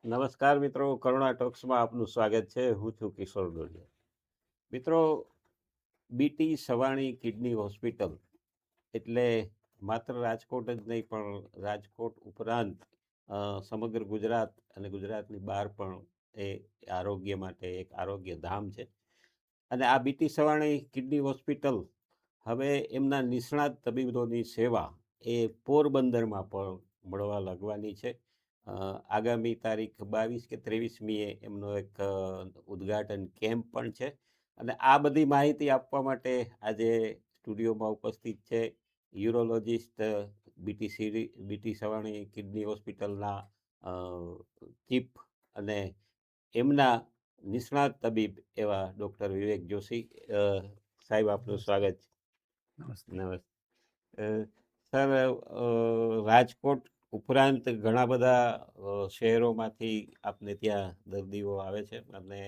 નમસ્કાર મિત્રો, કરુણા ટોક્સમાં આપનું સ્વાગત છે. હું છું કિશોર ડોડિયા. મિત્રો, બીટી સવાણી કિડની હોસ્પિટલ એટલે માત્ર રાજકોટ જ નહીં પણ રાજકોટ ઉપરાંત સમગ્ર ગુજરાત અને ગુજરાતની બહાર પણ એ આરોગ્ય માટે એક આરોગ્ય ધામ છે. અને આ બીટી સવાણી કિડની હોસ્પિટલ હવે એમના નિષ્ણાત તબીબોની સેવા એ પોરબંદરમાં પણ મળવા લાગવાની છે. આગામી તારીખ 22 કે 23મીએ એમનો એક ઉદ્ઘાટન કેમ્પ પણ છે. અને આ બધી માહિતી આપવા માટે આજે સ્ટુડિયોમાં ઉપસ્થિત છે યુરોલોજિસ્ટ બીટી સવાણી કિડની હોસ્પિટલના ચીફ અને એમના નિષ્ણાત તબીબ એવા ડૉક્ટર વિવેક જોશી. સાહેબ, આપનું સ્વાગત છે. નમસ્તે. નમસ્તે સર. રાજકોટ ઉપરાંત ઘણા બધા શહેરોમાંથી આપને ત્યાં દર્દીઓ આવે છે અને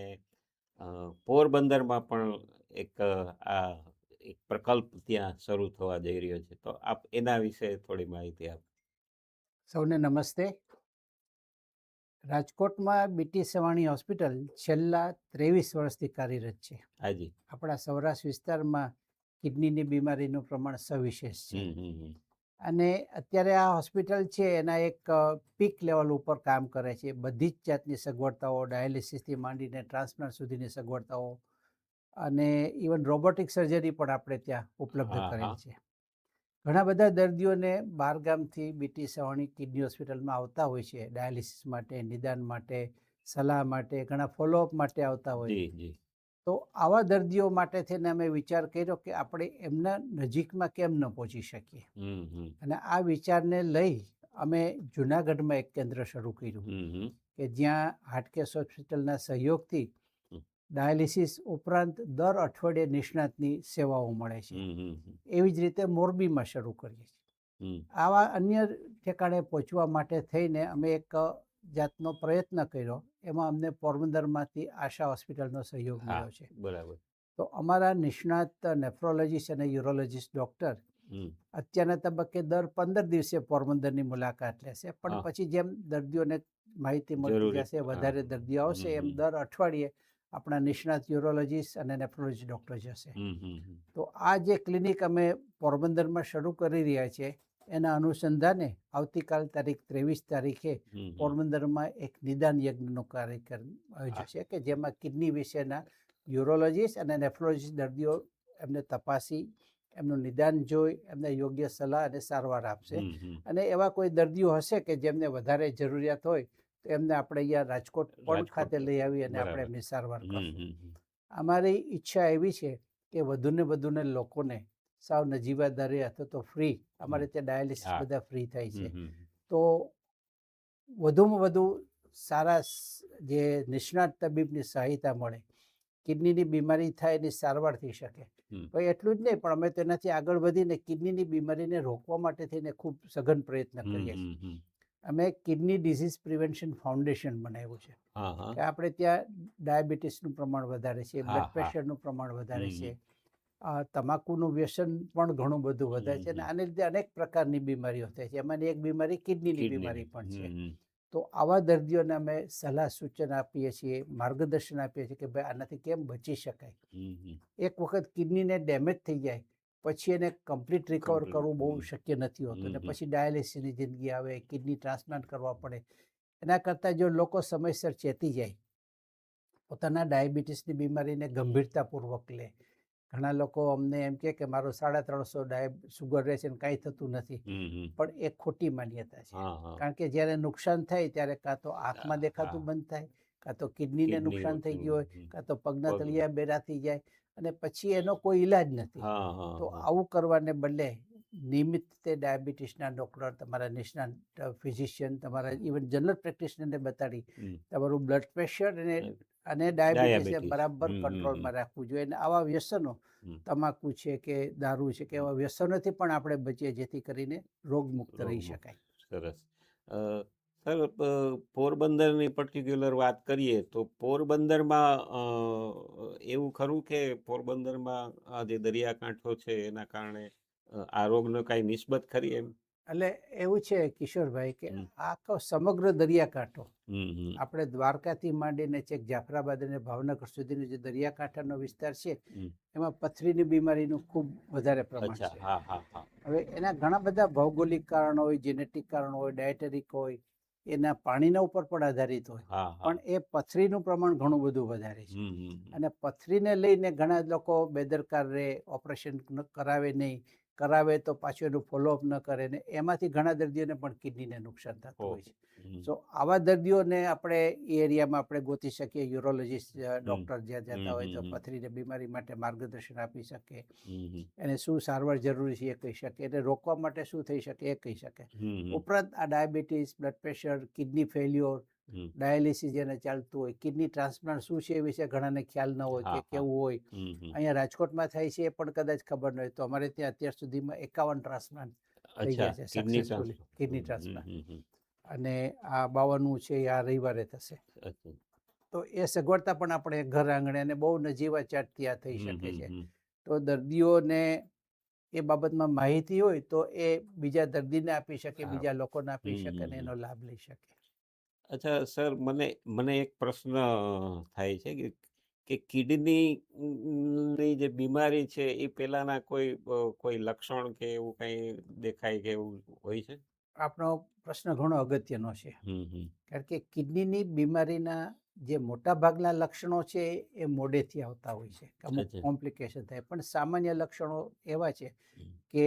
પોરબંદરમાં પણ આ એક પ્રકલ્પ ત્યાં શરૂ થવા જઈ રહ્યો છે, તો આપ એના વિશે થોડી માહિતી આપો. સૌને નમસ્તે. રાજકોટમાં બીટી સવાણી હોસ્પિટલ છેલ્લા 23 વર્ષથી કાર્યરત છે. હાજી. આપણા સૌરાષ્ટ્ર વિસ્તારમાં કિડનીની બીમારીનું પ્રમાણ સવિશેષ છે. અને અત્યારે આ હોસ્પિટલ છે એના એક પીક લેવલ ઉપર કામ કરે છે. બધી જ જાતની સગવડતાઓ, ડાયાલિસિસથી માંડીને ટ્રાન્સપ્લાન્ટ સુધીની સગવડતાઓ અને ઇવન રોબોટિક સર્જરી પણ આપણે ત્યાં ઉપલબ્ધ કરેલ છે. ઘણા બધા દર્દીઓને બહારગામથી બીટી સવાણી કિડની હોસ્પિટલમાં આવતા હોય છે ડાયાલિસિસ માટે, નિદાન માટે, સલાહ માટે, ઘણા ફોલોઅપ માટે આવતા હોય. તો આવા દર્દીઓ માટે થઈને અમે વિચાર કર્યો કે આપણે એમના નજીકમાં કેમ ન પહોંચી શકીએ. અને આ વિચારને લઈ અમે જુનાગઢમાં એક કેન્દ્ર શરૂ કર્યું કે જ્યાં હાર્ટકેસ હોસ્પિટલના સહયોગથી ડાયાલિસિસ ઉપરાંત દર અઠવાડિયે નિષ્ણાતની સેવાઓ મળે છે. એવી જ રીતે મોરબીમાં શરૂ કરીએ છીએ. આવા અન્ય ઠેકાણે પહોંચવા માટે થઈને અમે એક જાતનો પ્રયત્ન કર્યો. એમાં અમને પોરબંદરમાંથી આશા હોસ્પિટલનો સહયોગ મળ્યો છે. બરાબર. તો અમારા નિષ્ણાત નેફ્રોલોજીસ્ટ અને યુરોલોજીસ્ટ ડૉક્ટર અત્યારના તબક્કે દર 15 દિવસે પોરબંદરની મુલાકાત લેશે. પણ પછી જેમ દર્દીઓને માહિતી મળતી જશે, વધારે દર્દીઓ આવશે, એમ દર અઠવાડિયે આપણા નિષ્ણાત યુરોલોજીસ્ટ અને નેફ્રોલોજી ડૉક્ટર જશે. તો આ જે ક્લિનિક અમે પોરબંદરમાં શરૂ કરી રહ્યા છીએ એના અનુસંધાને આવતીકાલ તારીખ 23 તારીખે પોરબંદરમાં એક નિદાન યજ્ઞનો કાર્યક્રમ યોજાશે કે જેમાં કિડની વિશેના યુરોલોજીસ્ટ અને નેફ્રોલોજીસ્ટ દર્દીઓ એમને તપાસી, એમનું નિદાન જોઈ, એમને યોગ્ય સલાહ અને સારવાર આપશે. અને એવા કોઈ દર્દીઓ હશે કે જેમને વધારે જરૂરિયાત હોય તો એમને આપણે અહીંયા રાજકોટ ખાતે લઈ આવી અને આપણે એમની સારવાર કરશું. અમારી ઈચ્છા એવી છે કે વધુને વધુને લોકોને સાવ નજીવા દરે અથવા તો ફ્રી, અમારે ત્યાં ડાયાલિસિસ બધા ફ્રી થાય છે, તો વધુમાં વધુ સારા જે નિષ્ણાત તબીબની સહાયતા મળે, કિડનીની બીમારી થાય એની સારવાર થઈ શકે. ભાઈ એટલું જ નહીં, પણ અમે તેનાથી આગળ વધીને કિડનીની બીમારીને રોકવા માટે થઈને ખૂબ સઘન પ્રયત્ન કરીએ છીએ. અમે કિડની ડિઝીઝ પ્રિવેન્શન ફાઉન્ડેશન બનાવ્યું છે કે આપણે ત્યાં ડાયાબિટીસનું પ્રમાણ વધારે છે, બ્લડ પ્રેશરનું પ્રમાણ વધારે છે, તમાકુનું વ્યસન પણ ઘણું બધું વધારે છે અને આને લીધે અનેક પ્રકારની બીમારીઓ થાય છે. એમાંની એક બીમારી કિડનીની બીમારી પણ છે. તો આવા દર્દીઓને અમે સલાહ સૂચન આપીએ છીએ, માર્ગદર્શન આપીએ છીએ કે ભાઈ આનાથી કેમ બચી શકાય. એક વખત કિડનીને ડેમેજ થઈ જાય પછી એને કમ્પ્લીટ રિકવર કરવું બહુ શક્ય નથી હોતું અને પછી ડાયાલિસિસની જિંદગી આવે, કિડની ટ્રાન્સપ્લાન્ટ કરવા પડે. એના કરતાં જો લોકો સમયસર ચેતી જાય, પોતાના ડાયાબિટીસની બીમારીને ગંભીરતાપૂર્વક લે. ઘણા લોકો અમને એમ કે મારો 350 સુગર રહે છે ને કાંઈ થતું નથી, પણ એ ખોટી માન્યતા છે. કારણ કે જ્યારે નુકસાન થાય ત્યારે કાં તો આંખમાં દેખાતું બંધ થાય, કાં તો કિડનીને નુકસાન થઈ ગયું હોય, કાં તો પગના તળિયા બેરા થઈ જાય અને પછી એનો કોઈ ઈલાજ નથી. તો આવું કરવાને બદલે નિયમિત રીતે ડાયાબિટીસના ડૉક્ટર, તમારા નિષ્ણાત ફિઝિશિયન, તમારા ઇવન જનરલ પ્રેક્ટિશનરને બતાડી તમારું બ્લડ પ્રેશર અને ડાયાબિટીસ બરાબર કંટ્રોલમાં રાખવું જોઈએ. અને આવા વ્યસનો, તમાકુ છે કે દારૂ છે કે એવા વ્યસનોથી પણ આપણે બચીએ જેથી કરીને રોગમુક્ત રહી શકાય. સરસ. સર, પોરબંદરની પર્ટિક્યુલર વાત કરીએ તો પોરબંદરમાં એવું ખરું કે પોરબંદરમાં આ જે દરિયાકાંઠો છે એના કારણે આ રોગનો કાંઈ નિસ્બત ખરી એમ? એટલે એવું છે કિશોરભાઈ કે હમ. આખો સમગ્ર દરિયાકાંઠો હમ હમ આપણે દ્વારકાથી માંડીને છેક જાફરાબાદ અને ભાવનગર સુધીનો જે દરિયાકાંઠાનો વિસ્તાર છે હમ. એમાં પથરીની બીમારીનું ખૂબ વધારે પ્રમાણ અચ્છા, છે. હા હા હા. હવે એના ઘણા બધા ભૌગોલિક કારણો હોય, જેનેટિક કારણો હોય, ડાયટેરિક હોય, એના પાણીના ઉપર પણ આધારિત હોય, હા હા. પણ એ પથરીનું પ્રમાણ ઘણું બધું વધારે છે. હમ હમ અને પથરીને લઈને ઘણા લોકો બેદરકાર રહે, ઓપરેશન કરાવે નહીં, કરાવે તો પાછું એનું ફોલોઅપ ન કરે ને એમાંથી ઘણા દર્દીઓને પણ કિડનીને નુકસાન થતું હોય છે. હમ સો આવા દર્દીઓને આપણે એ એરિયામાં આપણે ગોતી શકીએ, યુરોલોજીસ્ટ ડૉક્ટર જ્યાં જતા હોય તો પથરીની બીમારી માટે માર્ગદર્શન આપી શકે, હમ એને શું સારવાર જરૂરી છે એ કહી શકે, એને રોકવા માટે શું થઈ શકે એ કહી શકે. હમ ઉપરાંત આ diabetes, blood pressure, kidney failure, હમ ડાયાલિસિસ જેને ચાલતું હોય, કિડની ટ્રાન્સપ્લાન્ટ શું છે એ વિશે ઘણાને ખ્યાલ ન હોય હા, કે હા. કેવું હોય. હમ. અહીંયા રાજકોટમાં થાય છે એ પણ કદાચ ખબર ન હોય. તો અમારે ત્યાં અત્યાર સુધીમાં 51 ટ્રાન્સપ્લાન્ટ થઈ અચ્છા, ગયા છે kidney successfully, kidney transplant. Transplant. અને આ 52 છે એ આ રવિવારે થશે. અચ્છા. તો એ સગવડતા પણ આપણે ઘર આંગણે અને બહુ નજીવા ચાટથી આ થઈ શકે છે. તો દર્દીઓને એ બાબતમાં માહિતી હોય તો એ બીજા દર્દીને આપી શકે, હા. બીજા લોકોને આપી શકે અને હમ. એનો લાભ લઈ શકે. અચ્છા સર, મને એક પ્રશ્ન થાય છે કે કિડની જે બીમારી છે એ પેલાના કોઈ લક્ષણ કે એવું કંઈ દેખાય કે એવું હોય છે? આપણો પ્રશ્ન ઘણો અગત્યનો છે. કારણ કે કિડનીની બીમારીના જે મોટા ભાગના લક્ષણો છે એ મોડેથી આવતા હોય છે, અમુક અચ્છા. કોમ્પ્લિકેશન થાય. પણ સામાન્ય લક્ષણો એવા છે હમ. કે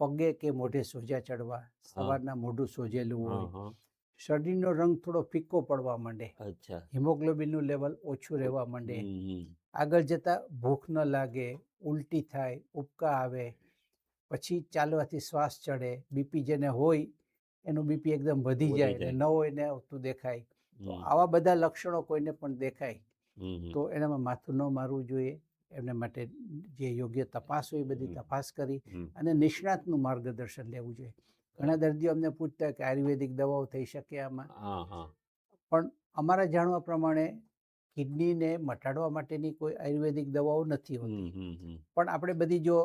પગે કે મોઢે સોજા ચડવા, હા. સવારના મોઢું સોજેલું હા હોય, હા. શરીરનો રંગ થોડો ફિક્કો પડવા માંડે, અચ્છા. હિમોગ્લોબિનનું લેવલ ઓછું રહેવા માંડે, આગળ જતાં ભૂખ ન લાગે, ઉલટી થાય, ઉબકા આવે, પછી ચાલવાથી શ્વાસ ચડે, બીપી જેને હોય એનું બીપી એકદમ વધી જાય ને ન હોય ને આવતું દેખાય. તો આવા બધા લક્ષણો કોઈને પણ દેખાય તો એનામાં માથું ન મારવું જોઈએ. એમના માટે જે યોગ્ય તપાસ હોય એ બધી તપાસ કરી અને નિષ્ણાતનું માર્ગદર્શન લેવું જોઈએ. ઘણા દર્દીઓ અમને પૂછતા કે આયુર્વેદિક દવાઓ થઈ શકે આમાં, પણ અમારા જાણવા પ્રમાણે કિડનીને મટાડવા માટેની કોઈ આયુર્વેદિક દવાઓ નથી હોતી. પણ આપણે બધી જો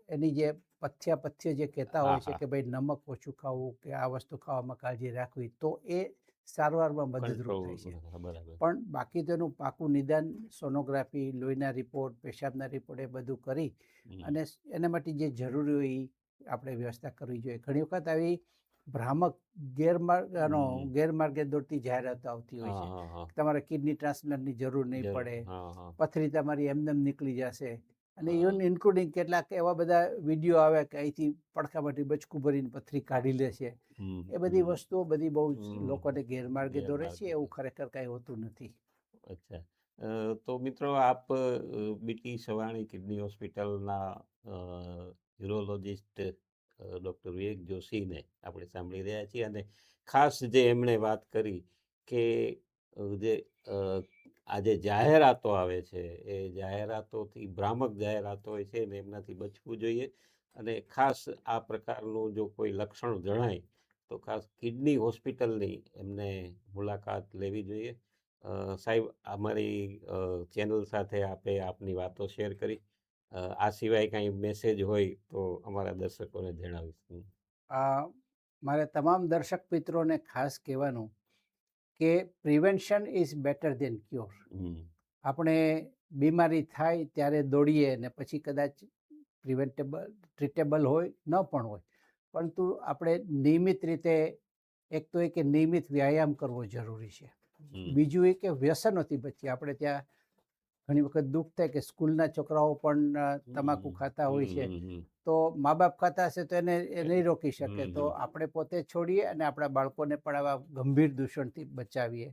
એની જે પથ્ય જે કહેતા હોય છે કે ભાઈ નમક ઓછું ખાવું કે આ વસ્તુ ખાવામાં કાળજી રાખવી, તો એ સારવારમાં મદદરૂપ થાય છે. પણ બાકી તેનું પાકું નિદાન, સોનોગ્રાફી, લોહીના રિપોર્ટ, પેશાબના રિપોર્ટ એ બધું કરી અને એના માટે જે જરૂરી હોય એ આપણે વ્યવસ્થા કરવી જોઈએ. ઘણી વખત આવી ભ્રામક ગેરમાર્ગે દોડતી જાહેરાતો આવતી હોય છે. તમારે કિડની ટ્રાન્સપ્લાન્ટની જરૂર નહીં પડે, પથરી તમારી એમનેમ નીકળી જશે. અને ઇવન ઇન્ક્લુડિંગ કેટલાક એવા બધા વિડીયો આવે કે અહીંથી પડખામાંથી બચકું ભરીને પથરી કાઢી લે છે. એ બધી વસ્તુઓ બધી બહુ જ લોકોને ગેરમાર્ગે દોરે છે. એવું ખરેખર કાંઈ હોતું નથી. અચ્છા. તો મિત્રો, આપ બીટી સવાણી કિડની હોસ્પિટલના યુરોલોજિસ્ટ ડૉક્ટર વિવેક જોશીને આપણે સાંભળી રહ્યા છીએ. અને ખાસ જે એમણે વાત કરી કે જે આ જે જાહેરાતો આવે છે એ જાહેરાતોથી, ભ્રામક જાહેરાતો હોય છે ને એમનાથી બચવું જોઈએ. અને ખાસ આ પ્રકારનું જો કોઈ લક્ષણ જણાય તો ખાસ કિડની હોસ્પિટલની એમને મુલાકાત લેવી જોઈએ. સાહેબ, અમારી ચેનલ સાથે આપની વાતો શેર કરી. આ સિવાય કાંઈ મેસેજ હોય તો અમારા દર્શકોને જણાવીશું. મારે તમામ દર્શક મિત્રોને ખાસ કહેવાનું કે prevention is better than cure. આપણે બીમારી થાય ત્યારે દોડીએ ને પછી કદાચ ટ્રીટેબલ હોય ન પણ હોય, પરંતુ આપણે નિયમિત રીતે, એક તો એ કે નિયમિત વ્યાયામ કરવો જરૂરી છે. બીજું એ કે વ્યસનોથી બચીએ. આપણે ત્યાં ઘણી વખત દુઃખ થાય કે સ્કૂલના છોકરાઓ પણ તમાકુ ખાતા હોય છે. તો મા બાપ ખાતા હશે તો એને એ નહીં રોકી શકે. તો આપણે પોતે છોડીએ અને આપણા બાળકોને પણ આવા ગંભીર દૂષણથી બચાવીએ.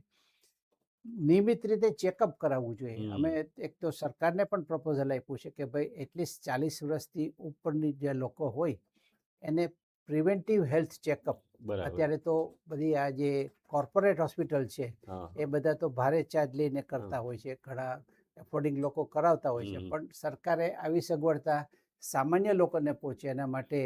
નિયમિત રીતે ચેકઅપ કરાવવું જોઈએ. અમે એક તો સરકારને પણ પ્રપોઝલ આપ્યું છે કે ભાઈ એટલીસ્ટ 40 વર્ષથી ઉપરની જે લોકો હોય એને પ્રિવેન્ટિવ હેલ્થ ચેકઅપ. અત્યારે તો બધી આ જે કોર્પોરેટ હોસ્પિટલ છે એ બધા તો ભારે ચાર્જ લઈને કરતા હોય છે. ઘણા એફોર્ડિંગ લોકો કરાવતા હોય છે. પણ સરકારે આવી સગવડતા સામાન્ય લોકોને પહોંચે એના માટે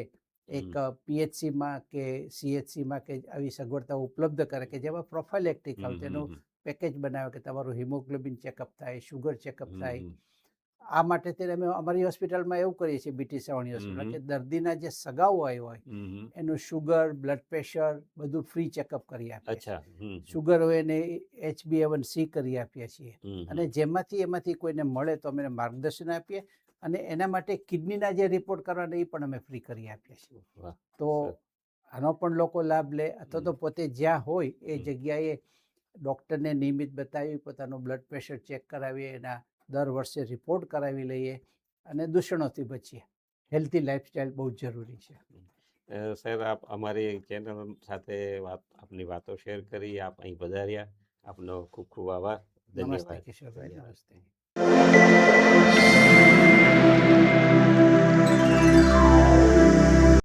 એક પીએચસીમાં કે સીએચસીમાં કે આવી સગવડતા ઉપલબ્ધ કરે કે જેમાં પ્રોફાઇલેક્ટિક હેલ્થ એનું પેકેજ બનાવે કે તમારું હિમોગ્લોબિન ચેકઅપ થાય, શુગર ચેકઅપ થાય, આ માટે તેને અમે અમારી હોસ્પિટલમાં એવું કરીએ છીએ બીટી સવાણી હોસ્પિટલ કે દર્દીના જે સગાઓ આવ્યો હોય એનું શુગર બ્લડ પ્રેશર બધું ફ્રી ચેકઅપ કરી આપીએ છીએ. અચ્છા. શુગર હોય એને HbA1c કરી આપીએ છીએ અને એમાંથી કોઈને મળે તો અમે એને માર્ગદર્શન આપીએ અને એના માટે કિડનીના જે રિપોર્ટ કરવાના એ પણ અમે ફ્રી કરી આપીએ છીએ. વાહ. તો આનો પણ લોકો લાભ લે અથવા તો પોતે જ્યાં હોય એ જગ્યાએ ડૉક્ટરને નિયમિત બતાવી પોતાનું બ્લડ પ્રેશર ચેક કરાવીએ, એના દર વર્ષે રિપોર્ટ કરાવી લઈએ અને દૂષણોથી બચીએ. હેલ્ધી લાઈફસ્ટાઈલ બહુ જ જરૂરી છે. સર, આપ અમારી ચેનલ સાથે આપની વાતો શેર કરી, આપ અહીં પધાર્યા, આપનો ખૂબ ખૂબ આભાર. નમસ્તે ધન્યવાદ. કિશોરભાઈ, ધન્યવાદ. નમસ્તે.